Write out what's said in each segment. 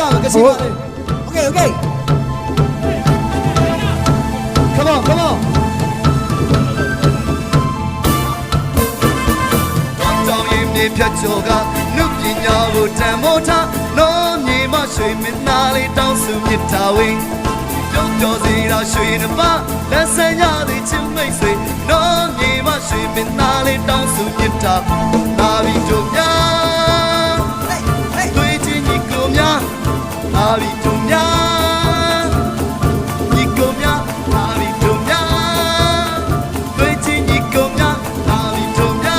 Okay. Come on. Don't you need Piachoga, Nukinya, Tamota, no, Nima, Shimminali, down to Mitawi. Don't go there, I'll show you the bar. Let's say, yeah, the chimney. No, Nima, Shimminali, down to Mita. Navi Jumya, waiting, Nikomya, Navi Jumya, Nikomya, Navi Jumya, waiting, Nikomya, Navi Jumya,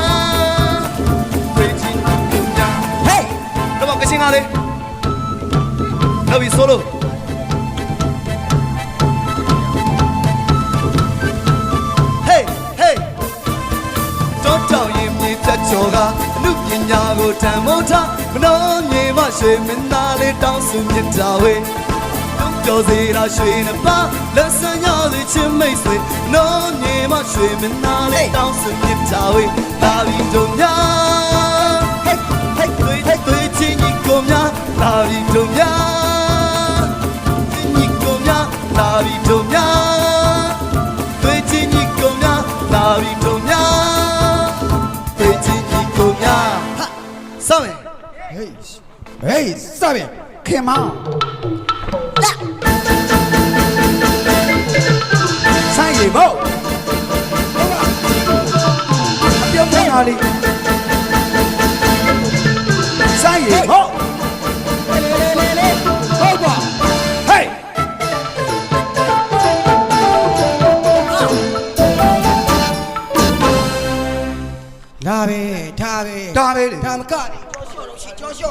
waiting, Nikomya. Hey, come on, sing out it. Now we solo. Choga, looking yago tamota, no name, Minali down to Mitawi. Don't go there, I'll show you the bar. Listen, y'all, the chimney sweet. No name, Minali down to Mitawi. Lavi Dumya, hey, Nikomya, Lavi Dumya, Nikomya, Lavi Dumya, Nikomya, Lavi Dumya. Sammy. Hey, Sammy, come on. Say it, go. Say it, go. Hey. David.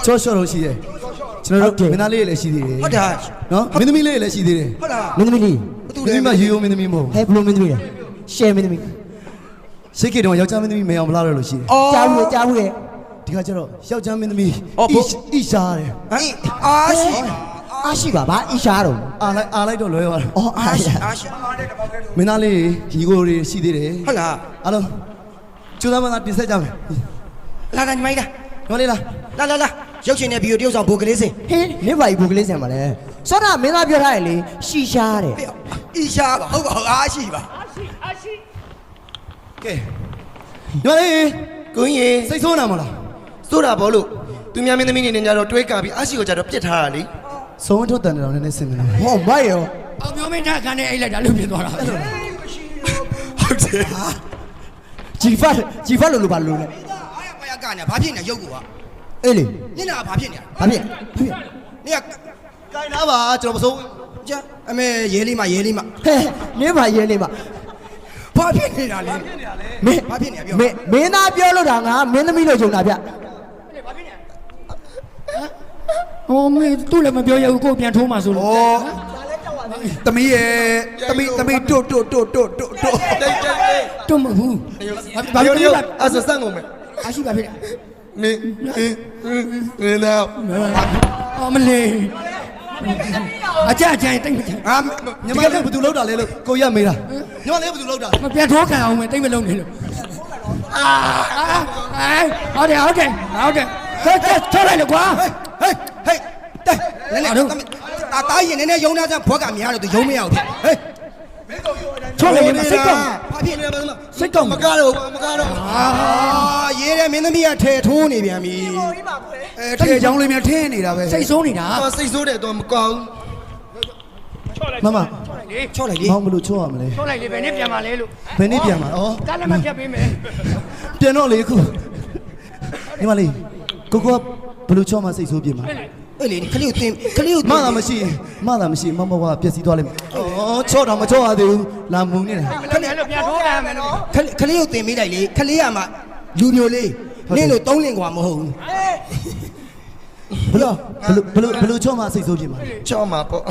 Joshua ရှိတယ်ကျွန်တော်တို့မင်းသားလေးလည်းရှိသေးတယ်ဟုတ်တယ်နော်မင်းသမီးလေးလည်းရှိသေးတယ်ဟုတ်လားမင်းသမီးလေးဒီမှာရေရိုးမင်းသမီးမဟုတ်ဟဲ့ဘလို့မင်းသမီးလဲရှယ်မင်းသမီးစိတ်ကေတော့ယောက်ျားမင်းသမီးမအောင်မလားလို့ရှိတယ်ကြားဘူးလေဒီကကျတော့ယောက်ျားမင်းသမီးအီရှာတယ်ဟမ်အားရှိပါဗာအီရှာတော့အားလိုက်တော့လွဲသွားတယ်အော်အားရှိမင်းသားလေးညီကိုတွေရှိသေးတယ်ဟုတ်လားအားလုံးကျူသားမသားတင်ဆက်ကြမယ်လာညီမကြီးလာညီမလေးလာရုပ်ရှင်နဲ့ဗီဒီယိုတရုပ်ဆောင်ဘိုကလေးစင်ဟင်းနေပါကြီးဘိုကလေးစင်ပါလေစောတာမင်းသားပြောထားတယ်လေရှီရှားတယ်အီရှားပါဟုတ်ပါအားရှိပါအားရှိကဲညီမလေးကိုင်းရေစိတ်ဆိုးနာမလားစိုးတာဘောလို့သူများမင်းသမီးနေနေကြတော့တွဲကပြီးအားရှိကိုကြတော့ပြစ်ထားတာလေဆုံးထုတ်တန်တယ်တော့နည်းနည်းစင်နေဟောမိုက်ရောအောင်မျိုးမင်းသားခန်းနဲ့အိတ်လိုက်တာလို့ပြစ်သွားတာဟုတ်တယ်ဂျီဖတ်လို့ပါလို့လဲအားရပါရကနေဘာဖြစ်နေရုပ်ကွာအေးလေညနေကဘာဖြစ်နေတာဘာဖြစ်နေကကိုင်းသားပါကျွန်တော်မစိုးကြာအမေရဲလေးမဟဲ့နေပါရဲလေးမဘာဖြစ်နေတာလဲမင်းဘာဖြစ်နေတာပြောမင်းသားပြောလို့တာငါမင်းသမီးလို့ဂျုံတာဗျဘာဖြစ်နေဟိုမင်းသူ့လည်းမပြောရဘူးကိုပြန်ထိုးမှဆိုလို့သမီးရဲ့သမီးတို့မဟုတ်ဘူးဘာပြောလဲအဆဆန့်ကုန်မယ်အရှိပါဖြစ်နေတော့မလေးအကြတိတ်မကြညီမလေးဘယ်သူလောက်တာလဲလို့ကိုရမေးတာညီမလေးဘယ်သူလောက်တာမပြန်ထိုးခံအောင်မယ်တိတ်မလုံးနေလို့ဟုတ်တယ်ဟဲ့ထိုးလိုက်လို့ကွာဟေးနည်းနည်းတားရင်နည်းနည်းယုံနာစဘွက်ကများတော့သူယုံမရဘူးဟေးထိုးလိုက်ရင်စိတ်ကောင်းဘာဖြစ်နေလဲစိတ်ကောင်းမကားတော့ရေးတယ်မင်းသမီးကထဲထိုးနေပြန်ပြီထဲချောင်းလေးများထင်းနေတာပဲစိတ်ဆိုးနေတာစိတ်ဆိုးတယ်တော့မကောင်းမမချော့လိုက်လေမောင်ဘလို့ချော့ရမလဲချော့လိုက်လေဘယ်နဲ့ပြန်มาလဲလို့ဘယ်နဲ့ပြန်มาဩကားလက်မဖြတ်ပေးမယ်ပြန်တော့လေခုညီမလေးကိုကဘလို့ချော့မှစိတ်ဆိုးပြင်မှာအဲ့လေခလေးကိုမသာမရှိမမကပျက်စီးသွားလိမ့်မယ်ဩချော့တော့မချော့ရသေးဘူးလာမုံနေတာခလေးလို့ပြန်ထိုးရမယ်နော်ခလေးကိုတင်ပေးလိုက်လေခလေးကမှလူမျိုးလေးနင်းလို့3လင်ကွာမဟုတ်ဘူးဘလို့ချော့မှစိတ်ဆိုးပြင်မှာချော့မှာပေါ့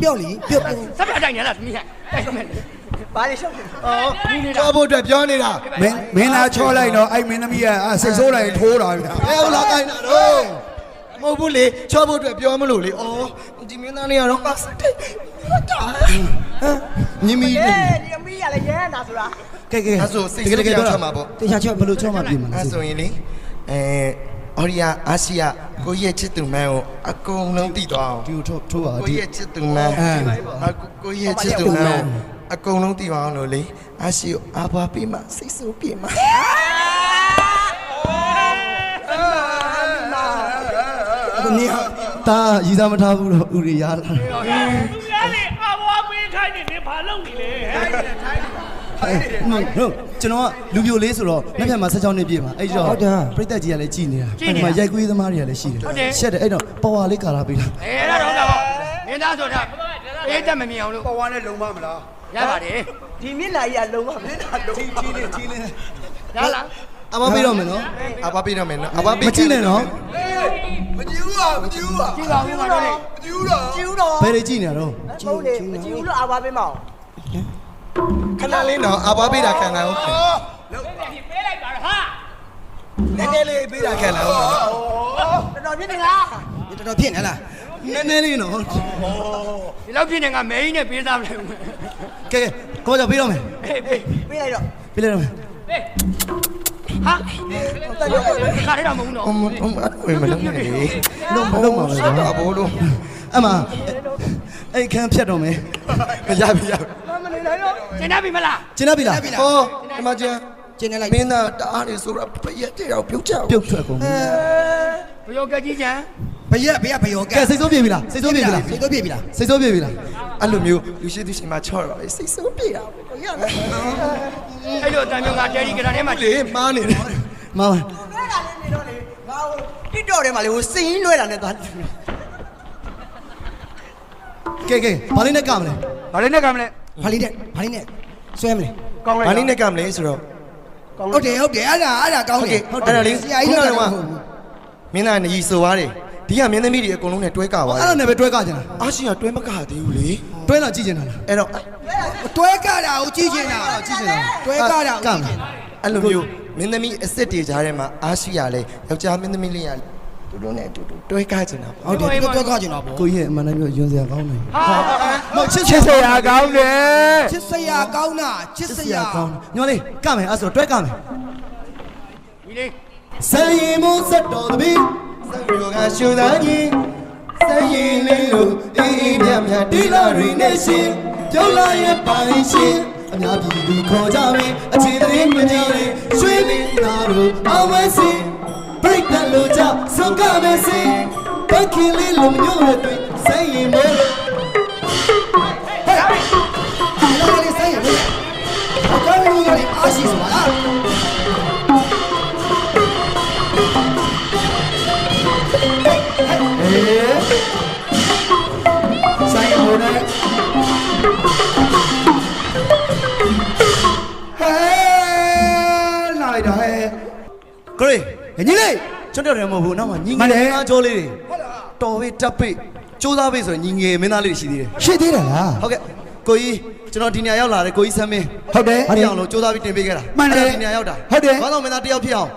ပြော့လေပြော့စက်ပြတိုင်နေလားသမီးတိုက်တော့မယ်ဘာလဲရှော့ချော့ဖို့အတွက်ပြောနေတာမင်းသားချော့လိုက်တော့အဲ့မင်းသမီးကစိတ်ဆိုးလိုက်ထိုးတာဗျာဘယ်ဟုတ်လားကိုင်းတာတော့မဟုတ်ဘူးလေချော့ဖို့အတွက်ပြောမလို့လေဩဒီမင်းသားလေးကတော့ပတ်စတဲ့ညီမီဒီအမီးရလေရဲနာဆိုတာကဲအဲ့ဆိုစိတ်ဆိုးပြောချော့မှာပေါ့တေချာချော့ဘလို့ချော့မှာပြင်မှာလဲအဲ့ဆိုရင်လေ အော်ရီယာအာရှယာကိုရဲ့ချစ်သူမန်းကိုအကုန်လုံးတည်သွားအောင် ဒီကိုထိုးပါ ကို ဒီ ရဲ့ချစ်သူမန်းကိုရဲ့ချစ်သူမန်းအကုန်လုံးတည်အောင်လို့လေအာရှကိုအာဘာပေးမှစိတ်ဆိုးပြေမှာ ကိုနေ တာရည်စားမထားဘူးတော့ဥရိယာလာ သူများလေအဘွားပေးခိုင်းနေနေဘာလုပ်နေလဲ ဟုတ်ကျွန်တော်ကလူပြိုလေးဆိုတော့နှစ်ဖြတ်မှာ16နှစ်ပြည့်မှာအဲ့တော့ပြိသက်ကြီးကလည်းကြည်နေတာအဲ့ဒီမှာရိုက်ကွေးသမားတွေကလည်းရှိတယ်ရှက်တယ်အဲ့တော့ပဝါလေးကာလာပေးတာ အဲ့ဒါတော့ကပေါ့မင်းသားဆိုတာအေးတက်မမြင်အောင်လို့ ပဝါနဲ့လုံမမလား ရပါတယ် ဒီမြစ်လာကြီးကလုံးဝမင်းသားလုံး ကြီးလေးကြီးလေး ရလား အမပေးတော့မယ်နော် အာဘာပေးတော့မယ်နော်အာဘာပေး မကြည့်နဲ့နော် မကြည့်ဘူးလားမကြည့်ဘူးလား ကြည့်ပါဦးမှာတော့လေ မကြည့်ဘူးလား ကျူးတော့ ဘယ်တွေကြည့်နေတော့ ကျူးလေမကျူးလို့အာပါပေးမအောင် ခဏလေးနော်အာဘာပေးတာခံနိုင်အောင် ပေးလိုက်ပါဟာ နည်းနည်းလေးပေးတာခံနိုင်အောင် တော်တော်ပြင်းနေလား တော်တော်ဖြစ်နေလား နည်းနည်းလေးနော် ဒီလောက်ဖြစ်နေကမဲကြီးနဲ့ပေးသားမလို့ ကဲကိုကြောင့်ပေးတော့မယ် အေးပေး ပေးလိုက်တော့ ပေးလိုက်တော့မယ် ဟာ တက်ရော ခါရတော့မဟုတ်တော့ အမဝေးမလုံးနဲ့လေ လုံးမလုံးပါဘူး အဘောလုံး အမအဲ့ခန်းဖြတ်တော့မယ် ရပြီရ မနေနိုင်တော့ ကျင်တတ်ပြီမလား ကျင်းတတ်ပြီလား ဟောဒီမှာကျန် ကျင်းနေလိုက် မင်းသားတအားနေဆိုတော့ပရက်တဲ့တော့ပြုတ်ကြအောင် ပြုတ်ထွက်ကုန်ပြီ ဘယောကကြီးချမ်း ဘရက်ဘရက်ဘယောက ကဲစိတ်ဆိုးပြေပြီလားစိတ်ဆိုးပြေပြီလား စိတ်ဆိုးပြေပြီလား စိတ်ဆိုးပြေပြီလား အဲ့လိုမျိုးလူရှိသူရှိမှချော့တော့စိတ်ဆိုးပြေတာကိုရမယ် အဲ့လိုအတန်မျိုးကတဲရီကရာထဲမှာ လေမားနေတယ် မမ လွဲတာလေးနေတော့လေငါဟိုတစ်တော့ထဲမှာလေဟိုစင်းလွဲတာနဲ့သွား ကဲဘာလေးနဲ့ကမလဲ ဘာလဲနဲ့ကမလဲ ဘာလေးနဲ့ဘာလေးနဲ့ဆွဲမလဲ ကောင်းလိုက် ဘာနည်းနဲ့ကမလဲဆိုတော့ ဟုတ်တယ်အဲ့ဒါကောင်းတယ် အဲ့ဒါလေး ဆရာကြီးတော့ မင်းသားနေကြီးဆိုသွားတယ်ဒီကမင်းသမီးတွေအကုန်လုံးနဲ့တွဲကသွားတ အဲ့ ယ် ဒါနဲ့ပဲတွဲကကြတာ အာရှင်ကတွဲမကသေးဘူးလေ တွဲတော့ကြည့်ကြတာလား အဲ့တော့ တွဲကတာကိုကြည့်ချင်တာ ကြည့်ကြတာ တွဲကတာကိုကြည့်ချင်တာ အဲ့လိုမျိုးမင်းသမီးအစ်စ်တွေကြားထဲမှာအာရှိရလဲယောက်ျားမင်းသမီးလေးရတူတူနဲ့တူတူတွဲကကြနေတာပေါ့ ဟုတ်တယ်တွဲကချင်တာပေါ့ ကိုကြီးရဲ့အမှန်တမ်းပြောယွန်းစရာကောင်းတယ် ဟာ မဟုတ်ချစ်စရာကောင်းတယ် ချစ်စရာကောင်းတာချစ်စရာ ကောင်းညောလေးကမယ်အဲ့ဆိုတွဲကမယ် ဒီလေး စရင်မိုးစက်တော်တပီး စံရောကရှူသားကြီးစံရင်လေးလို့အေးအေးမြတ်မြတ်ဒီလာရီနဲ့ရှင်ကြောက်လာရဲ့ပိုင်ရှင် အများပြည်သူခေါ်ကြပြီအခြေသတင်းမကြတဲ့ရွှေမင်းသားတို့အောင်ဝဲစီ break တဲ့လူကြဆုံးကမယ်စီဘက်ကင်းလေးလုံးညို့တဲ့တွေ့စရင်မိုး လောကလေးဆိုင်ရလေအကောင်းကြီးကလည်းအားရှိစပါလားဆိုင်ရမို့နဲ့ဟဲလိုက်တော့ဟဲ ဂရေ ညီလေး ကျွန်တော်တယ်မဟုတ်ဘူးနောက်မှညီင မှန်တယ် ယ်သားကြောလေးတွေတော်ပြီတပ်ပိစူးစမ်းပိဆိုရင်ညီငယ်မင်းသားလေးတွေရှိသေးတယ် ရှိသေးတယ်လား ဟုတ်ကဲ့ကိုကြီးကျွန်တော်ဒီနေရာရောက်လာတယ်ကိုကြီးဆမ်းမင်း ဟုတ်တယ် အားအောင်လို့စူးစမ်းပြီးတင်ပေးခဲ့တာ မှန်တယ် ဒီနေရာရောက်တာ ဟုတ်တယ် ဘာလို့မင်းသားတယောက်ဖြစ်အောင်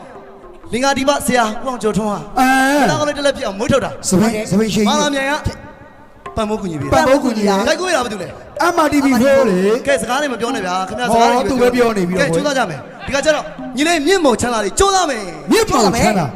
လင်္ကာဒီပဆရာဦးအောင်ကျော်ထွန်းဟာ အဲ မင်းသားကလေးတစ်လက်ဖြစ်အောင်မွေးထုတ်တာ စပိန်ရှိ မာလာမြန်ကပန်မိုးကူညီပေး ပန်မိုးကူညီတာ လိုက်ကိုရတာဘာတူလဲ MRTV ဖိုးလေ ကဲစကားလေးမပြောနဲ့ဗျာခင်ဗျာစကားလေး ဟောသူပဲပြောနေပြီတော့ ကဲစူးစမ်းကြမယ်ဒီကကျတော့ညီလေးမြင့်မော်ချမ်းသာလေးစူးစမ်းမယ် မြစ်ပေါ်ချမ်းသာ